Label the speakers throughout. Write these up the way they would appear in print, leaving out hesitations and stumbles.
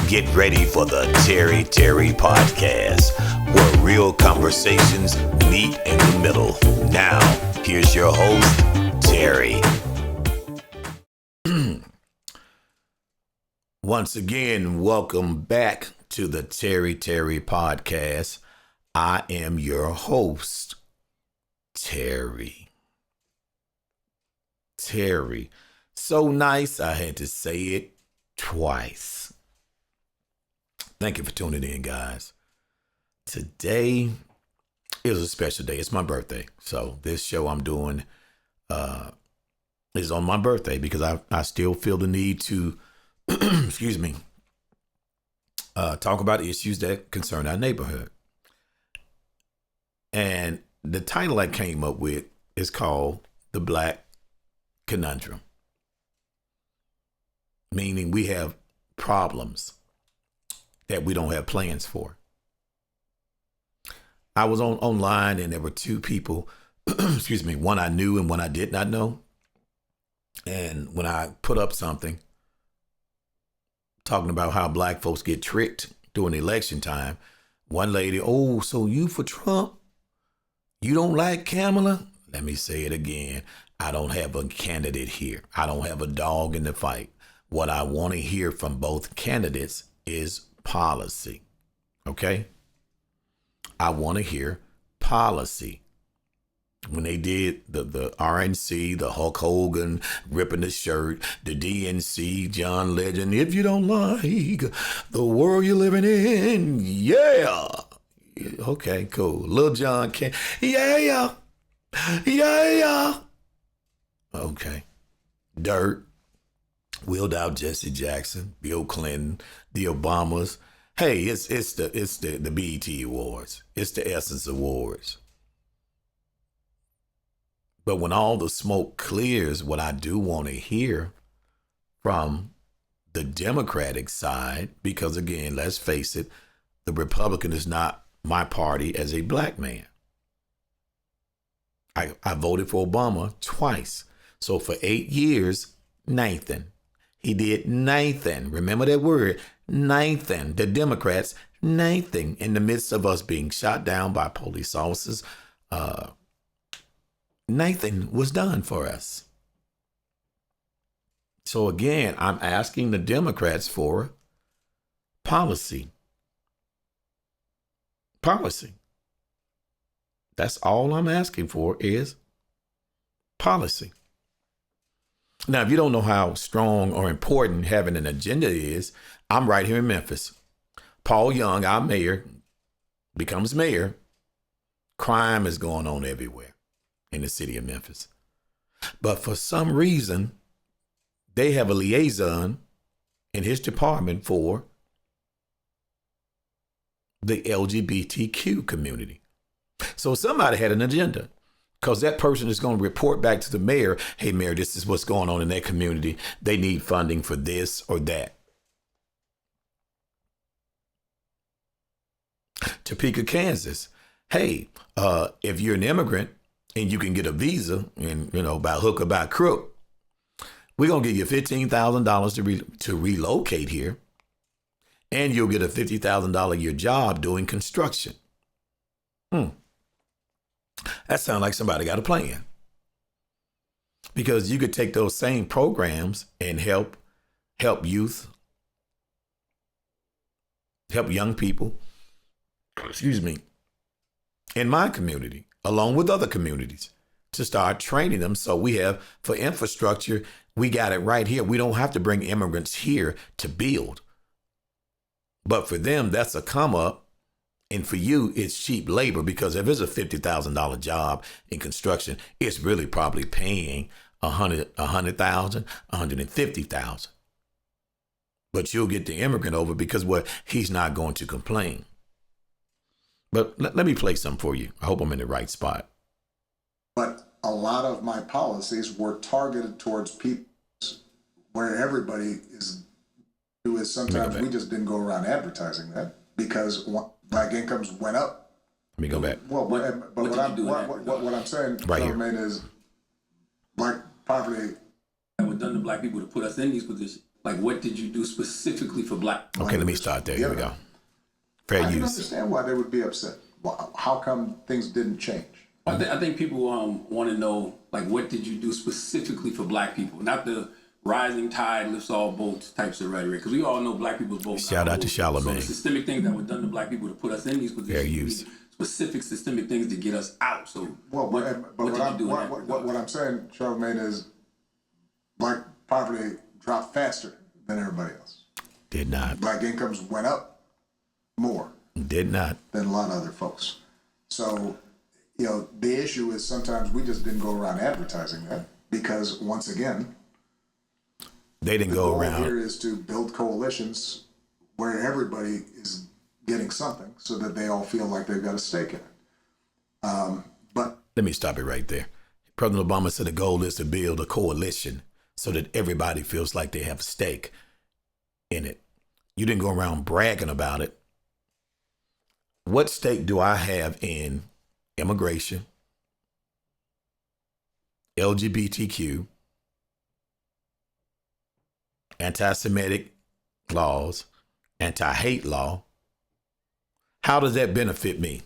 Speaker 1: Get ready for the Terry Podcast, where real conversations meet in the middle. Now, here's your host, Terry. Once again, welcome back to the Terry Podcast. I am your host, Terry. So nice, I had to say it twice. Thank you for tuning in, guys. Today is a special day. It's my birthday. So this show I'm doing is on my birthday because I still feel the need to, talk about issues that concern our neighborhood. And the title I came up with is called The Black Conundrum. Meaning we have problems that we don't have plans for. I was online and there were two people, one I knew and one I did not know. And when I put up something talking about how black folks get tricked during election time, one lady, "Oh, so you for Trump? You don't like Kamala?" Let me say it again. I don't have a candidate here. I don't have a dog in the fight. What I want to hear from both candidates is policy. Okay? I want to hear policy. When they did the RNC, the Hulk Hogan ripping the shirt, the DNC, John Legend, if you don't like the world you're living in, yeah. Okay, cool. Lil John can, yeah. Okay. Dirt, wheeled out Jesse Jackson, Bill Clinton, the Obamas. Hey, it's the BET Awards. It's the Essence Awards. But when all the smoke clears, what I do want to hear from the Democratic side, because again, let's face it, the Republican is not my party as a black man. I voted for Obama twice. So for 8 years, Nathan. He did Nathan. Remember that word, Nathan. The Democrats, Nathan, in the midst of us being shot down by police officers. Nathan was done for us. So again, I'm asking the Democrats for policy. Policy. That's all I'm asking for is policy. Now, if you don't know how strong or important having an agenda is, I'm right here in Memphis. Paul Young, our mayor, becomes mayor. Crime is going on everywhere in the city of Memphis. But for some reason, they have a liaison in his department for the LGBTQ community. So somebody had an agenda. Because that person is going to report back to the mayor, "Hey, mayor, this is what's going on in that community. They need funding for this or that." Topeka, Kansas. "Hey, if you're an immigrant and you can get a visa and, by hook or by crook, we're going to give you $15,000 to relocate here. And you'll get a $50,000 a year job doing construction." That sounds like somebody got a plan. Because you could take those same programs and help youth, help young people, in my community, along with other communities, to start training them. So we have, for infrastructure, we got it right here. We don't have to bring immigrants here to build. But for them, that's a come up. And for you, it's cheap labor, because if it's a $50,000 job in construction, it's really probably paying $100,000, $150,000. But you'll get the immigrant over because he's not going to complain. But let me play some for you. I hope I'm in the right spot.
Speaker 2: But a lot of my policies were targeted towards people where everybody is. Sometimes we just didn't go around advertising that because black incomes went up.
Speaker 1: Let me go back.
Speaker 2: Well, but what I'm saying,
Speaker 1: right here,
Speaker 2: is black poverty.
Speaker 3: That was done to black people to put us in these positions. Like, what did you do specifically for black?
Speaker 1: Okay, let me start there. Here we go. Fair
Speaker 2: I can
Speaker 1: use.
Speaker 2: understand why they would be upset. How come things didn't change?
Speaker 3: I think people want to know, like, what did you do specifically for black people? Not the rising tide lifts all boats types of rhetoric, because we all know black people's boats.
Speaker 1: Shout out to Charlamagne.
Speaker 3: So the systemic things that were done to black people to put us in these positions.
Speaker 1: Fair use.
Speaker 3: Specific systemic things to get us out. So
Speaker 2: What I'm saying, Charlamagne, is black poverty dropped faster than everybody else.
Speaker 1: Did not.
Speaker 2: Black incomes went up more.
Speaker 1: Did not.
Speaker 2: Than a lot of other folks. So, the issue is sometimes we just didn't go around advertising that because, once again,
Speaker 1: they didn't go around.
Speaker 2: The goal here is to build coalitions where everybody is getting something so that they all feel like they've got a stake in it. But
Speaker 1: let me stop it right there. President Obama said the goal is to build a coalition so that everybody feels like they have a stake in it. You didn't go around bragging about it. What stake do I have in immigration, LGBTQ, anti-Semitic laws, anti-hate law? How does that benefit me?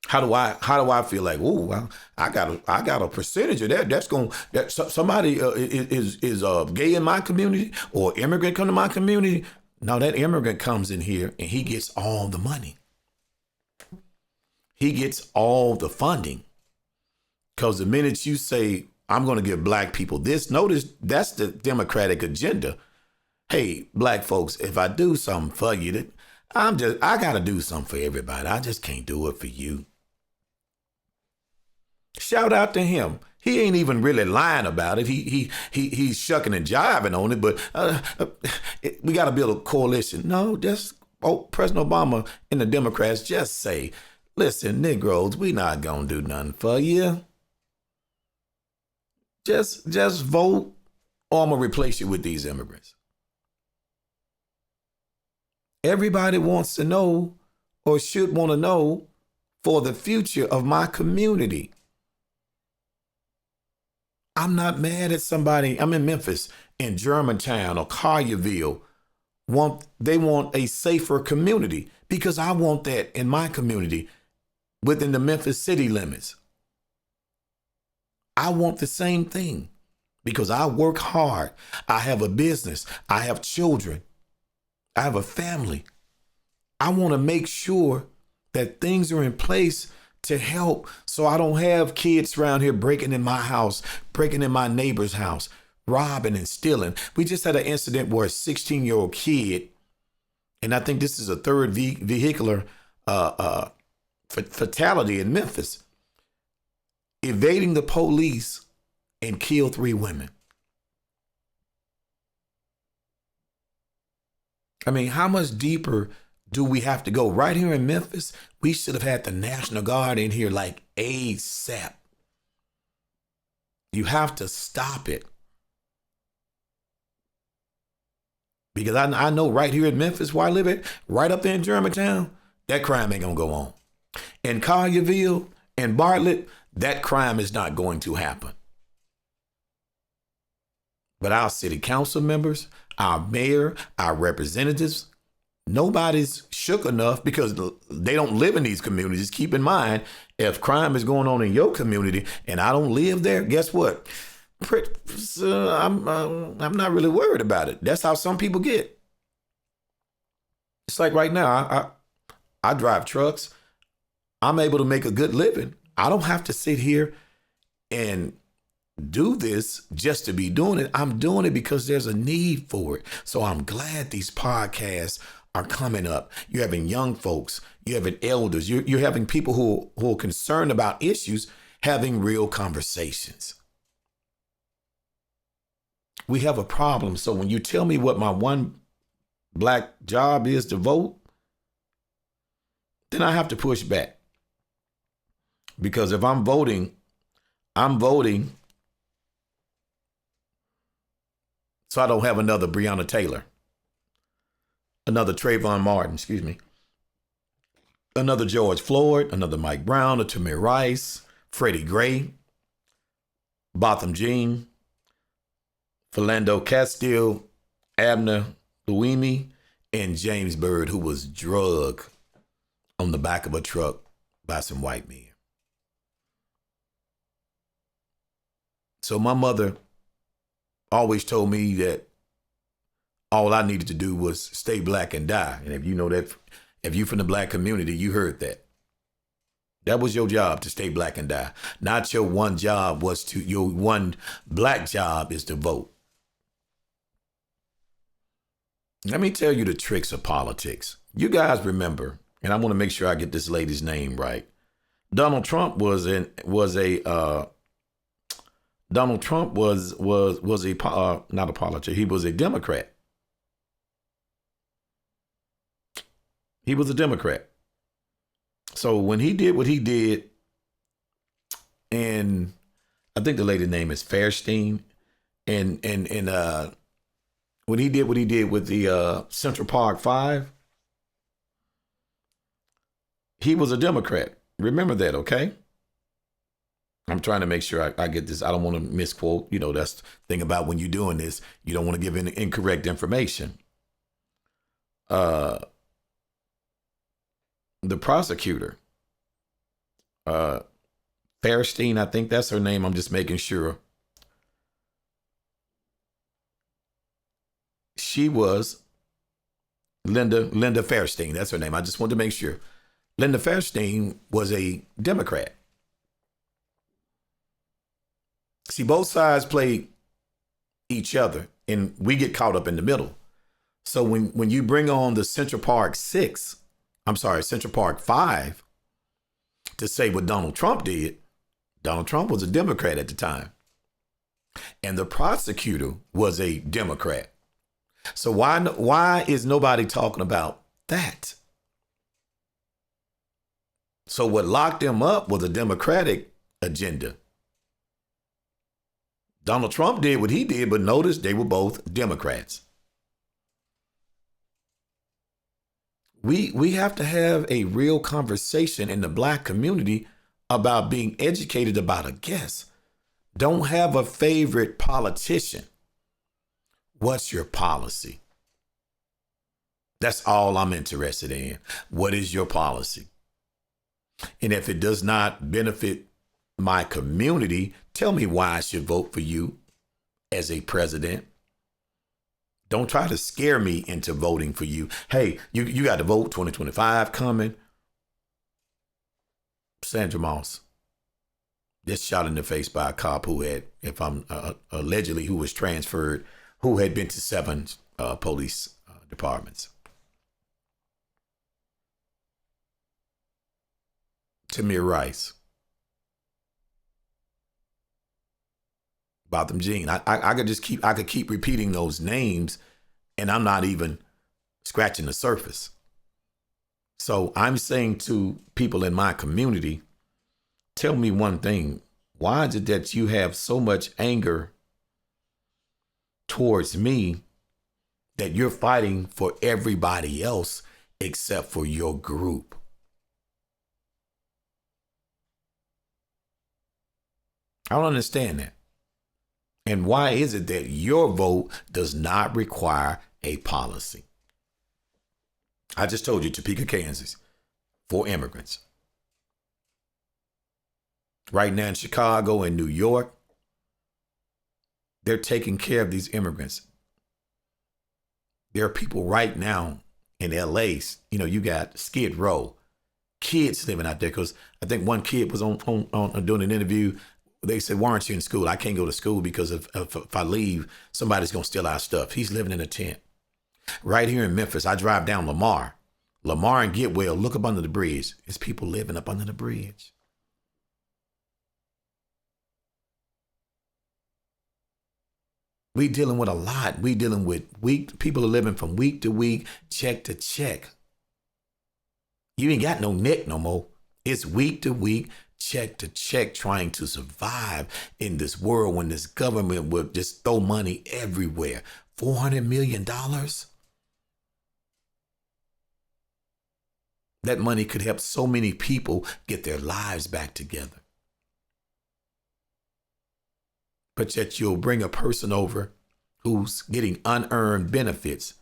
Speaker 1: How do I feel like, oh, well, I got a percentage of that. That somebody is gay in my community or immigrant come to my community. No, that immigrant comes in here and he gets all the money. He gets all the funding. Because the minute you say, I'm going to give black people this, notice that's the Democratic agenda. Hey, black folks, if I do something for you, I got to do something for everybody. I just can't do it for you. Shout out to him. He ain't even really lying about it. He's shucking and jiving on it, but we got to build a coalition. No, President Obama and the Democrats just say, listen, Negroes, we not going to do nothing for you. Just vote or I'm going to replace you with these immigrants. Everybody wants to know or should want to know for the future of my community. I'm not mad at somebody. I'm in Memphis, in Germantown or Collierville. They want a safer community because I want that in my community within the Memphis city limits. I want the same thing because I work hard. I have a business. I have children. I have a family. I want to make sure that things are in place to help so I don't have kids around here breaking in my house, breaking in my neighbor's house, robbing and stealing. We just had an incident where a 16-year-old kid, and I think this is a third vehicular fatality in Memphis, evading the police and killed 3 women. I mean, how much deeper do we have to go? Right here in Memphis, we should have had the National Guard in here like ASAP. You have to stop it. Because I know right here in Memphis, where I live at, right up there in Germantown, that crime ain't going to go on. In Collierville and Bartlett, that crime is not going to happen. But our city council members, our mayor, our representatives, nobody's shook enough because they don't live in these communities. Keep in mind, if crime is going on in your community and I don't live there, guess what? I'm not really worried about it. That's how some people get. It's like right now, I drive trucks. I'm able to make a good living. I don't have to sit here and do this just to be doing it. I'm doing it because there's a need for it. So I'm glad these podcasts are coming up. You're having young folks, you're having elders, you're having people who are concerned about issues, having real conversations. We have a problem. So when you tell me what my one black job is to vote, then I have to push back. Because if I'm voting so I don't have another Breonna Taylor, another Trayvon Martin, another George Floyd, another Mike Brown, a Tamir Rice, Freddie Gray, Botham Jean, Philando Castile, Abner Louimi, and James Byrd, who was drugged on the back of a truck by some white men. So my mother always told me that all I needed to do was stay black and die. And if you know that, if you from the black community, you heard that. That was your job, to stay black and die. Not your one job was to, your one black job is to vote. Let me tell you the tricks of politics. You guys remember, and I want to make sure I get this lady's name right. Donald Trump was a not a politician. He was a Democrat. He was a Democrat. So when he did what he did, and I think the lady's name is Fairstein, and when he did what he did with the Central Park 5, he was a Democrat. Remember that, okay? I'm trying to make sure I get this. I don't want to misquote. You know, that's the thing about when you're doing this. You don't want to give incorrect information. The prosecutor, Fairstein, I think that's her name. I'm just making sure. She was Linda Fairstein. That's her name. I just wanted to make sure. Linda Fairstein was a Democrat. See, both sides play each other, and we get caught up in the middle. So when you bring on the Central Park 5 to say what Donald Trump did, Donald Trump was a Democrat at the time. And the prosecutor was a Democrat. So why is nobody talking about that? So what locked them up was a Democratic agenda. Donald Trump did what he did, but notice they were both Democrats. We have to have a real conversation in the black community about being educated about a guest. Don't have a favorite politician. What's your policy? That's all I'm interested in. What is your policy? And if it does not benefit my community, tell me why I should vote for you as a president. Don't try to scare me into voting for you. Hey, you got to vote 2025 coming. Sandra Moss, just shot in the face by a cop who had, if I'm allegedly, who was transferred, who had been to 7 police departments. Tamir Rice. Botham Jean. I could keep repeating those names, and I'm not even scratching the surface. So I'm saying to people in my community, tell me one thing. Why is it that you have so much anger towards me that you're fighting for everybody else except for your group? I don't understand that. And why is it that your vote does not require a policy? I just told you, Topeka, Kansas, 4 immigrants. Right now in Chicago and New York, they're taking care of these immigrants. There are people right now in LA, you got Skid Row, kids living out there. Because I think one kid was on doing an interview. They said, why aren't you in school? I can't go to school because if I leave, somebody's going to steal our stuff. He's living in a tent. Right here in Memphis, I drive down Lamar and Getwell, look up under the bridge. It's people living up under the bridge. We dealing with a lot. We dealing with people are living from week to week, check to check. You ain't got no neck no more. It's week to week, check to check, trying to survive in this world when this government would just throw money everywhere. $400 million? That money could help so many people get their lives back together. But yet you'll bring a person over who's getting unearned benefits.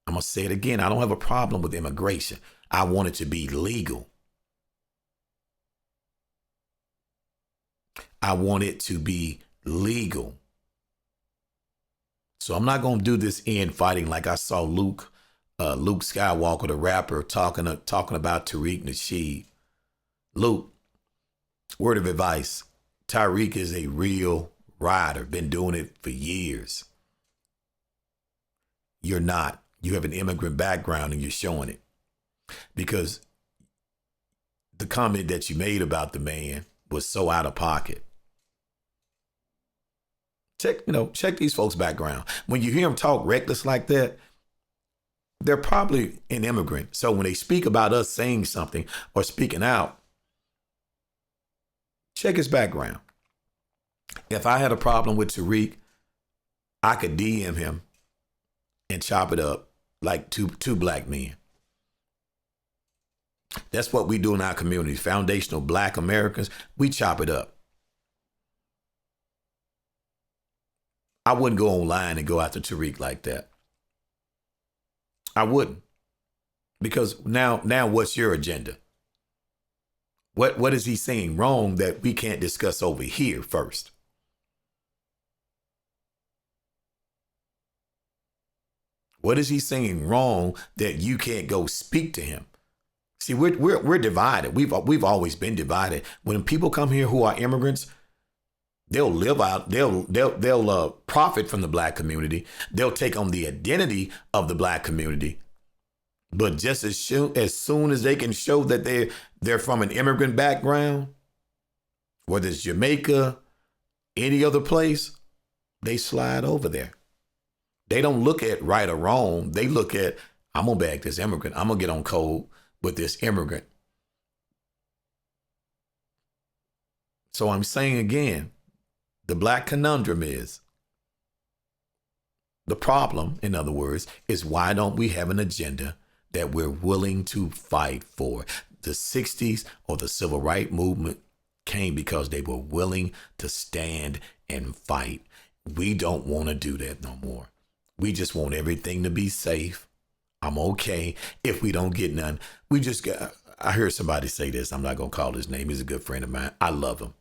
Speaker 1: I'm going to say it again. I don't have a problem with immigration. I want it to be legal. I want it to be legal. So I'm not going to do this infighting like I saw Luke Skywalker, the rapper, talking about Tariq Nasheed. Luke, word of advice, Tariq is a real rider, been doing it for years. You're not. You have an immigrant background and you're showing it. Because the comment that you made about the man was so out of pocket. Check these folks' background. When you hear them talk reckless like that, they're probably an immigrant. So when they speak about us saying something or speaking out, check his background. If I had a problem with Tariq, I could DM him and chop it up like two black men. That's what we do in our community. Foundational Black Americans, we chop it up. I wouldn't go online and go after Tariq like that. I wouldn't. Because now what's your agenda? What is he saying wrong that we can't discuss over here first? What is he saying wrong that you can't go speak to him? See, we're divided. We've always been divided. When people come here who are immigrants, they'll live out. They'll profit from the black community. They'll take on the identity of the black community. But just as soon as they can show that they're from an immigrant background, whether it's Jamaica, any other place, they slide over there. They don't look at right or wrong. They look at, I'm going to bag this immigrant. I'm going to get on code with this immigrant. So I'm saying again, the black conundrum is, the problem, in other words, is why don't we have an agenda that we're willing to fight for? The 60s or the civil rights movement came because they were willing to stand and fight. We don't want to do that no more. We just want everything to be safe. I'm okay if we don't get none. I heard somebody say this. I'm not going to call his name. He's a good friend of mine. I love him.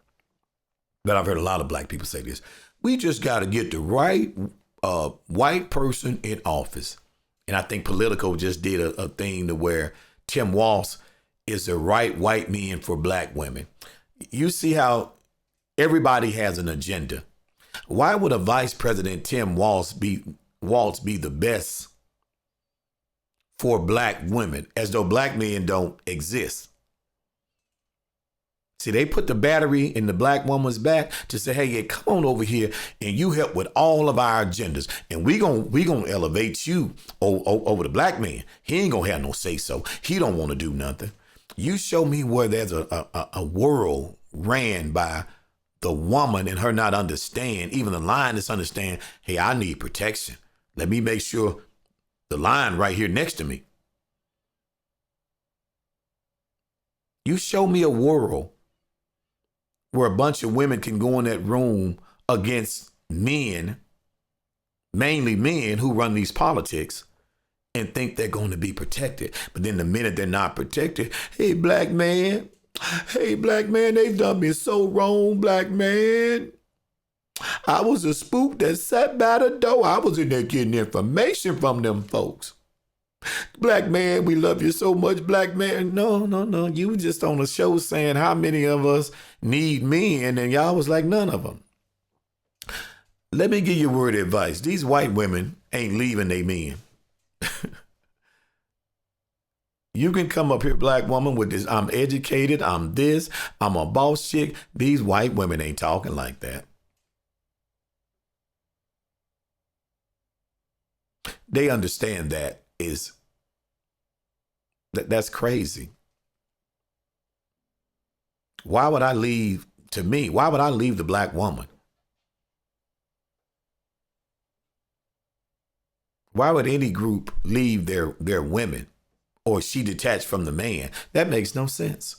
Speaker 1: But I've heard a lot of black people say this. We just got to get the right white person in office. And I think Politico just did a thing to where Tim Walz is the right white man for black women. You see how everybody has an agenda. Why would a Vice President Tim Walz be the best for black women, as though black men don't exist? See, they put the battery in the black woman's back to say, hey, yeah, come on over here and you help with all of our agendas. And we gonna elevate you over the black man. He ain't gonna have no say so. He don't want to do nothing. You show me where there's a world ran by the woman and her not understand, even the lioness understand, hey, I need protection. Let me make sure the lion right here next to me. You show me a world where a bunch of women can go in that room against men, mainly men who run these politics, and think they're going to be protected. But then the minute they're not protected, hey, black man, they've done me so wrong, black man. I was a spook that sat by the door. I was in there getting information from them folks. Black man, we love you so much, black man. No. You just on a show saying how many of us need men, and y'all was like, none of them. Let me give you a word of advice. These white women ain't leaving they men. You can come up here, black woman, with this, I'm educated, I'm this, I'm a boss chick. These white women ain't talking like that. They understand that's crazy. Why would I leave the black woman? Why would any group leave their women, or she detached from the man? That makes no sense.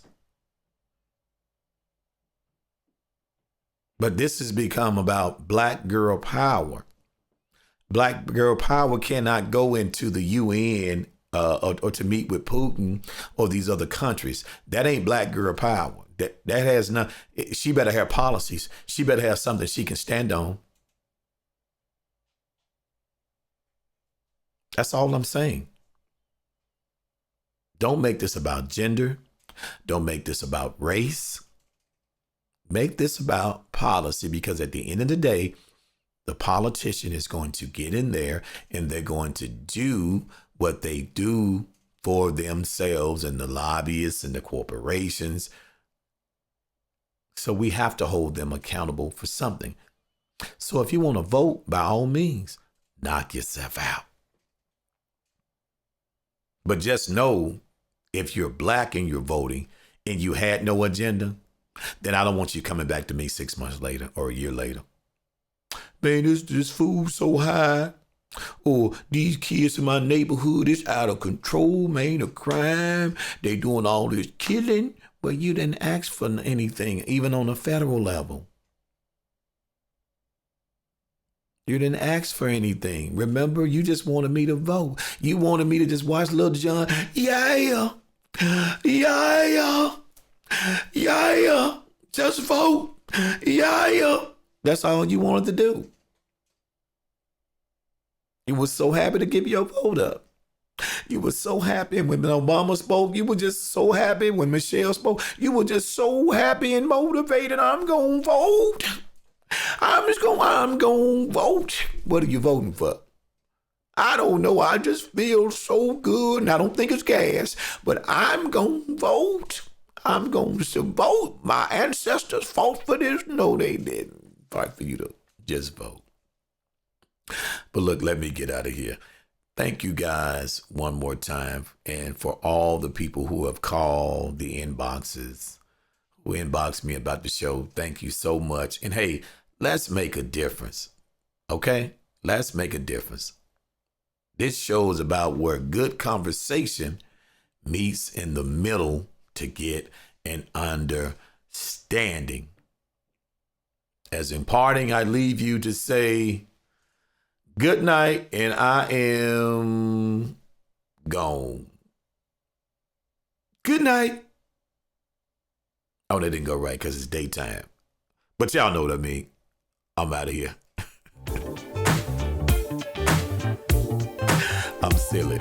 Speaker 1: But this has become about black girl power. Black girl power cannot go into the UN or to meet with Putin or these other countries. That ain't black girl power. That has not. She better have policies. She better have something she can stand on. That's all I'm saying. Don't make this about gender. Don't make this about race. Make this about policy, because at the end of the day, the politician is going to get in there and they're going to do what they do for themselves and the lobbyists and the corporations. So we have to hold them accountable for something. So if you want to vote, by all means, knock yourself out. But just know, if you're black and you're voting and you had no agenda, then I don't want you coming back to me 6 months later or a year later. Man, this food so high. Or these kids in my neighborhood is out of control, man, of crime. They doing all this killing. But you didn't ask for anything, even on a federal level. You didn't ask for anything. Remember, you just wanted me to vote. You wanted me to just watch Lil Jon. Yeah. Just vote. Yeah. That's all you wanted to do. You were so happy to give your vote up. You were so happy when Obama spoke. You were just so happy when Michelle spoke. You were just so happy and motivated. I'm going to vote. I'm going to vote. What are you voting for? I don't know. I just feel so good, and I don't think it's gas, but I'm going to vote. I'm going to vote. My ancestors fought for this. No, they didn't fight for you to just vote. But look, let me get out of here. Thank you guys one more time. And for all the people who have called the inboxes, who inboxed me about the show, thank you so much. And hey, let's make a difference. Okay? Let's make a difference. This show is about where good conversation meets in the middle to get an understanding. As in parting, I leave you to say good night, and I am gone. Good night. Oh, that didn't go right because it's daytime. But y'all know what I mean. I'm out of here. I'm silly.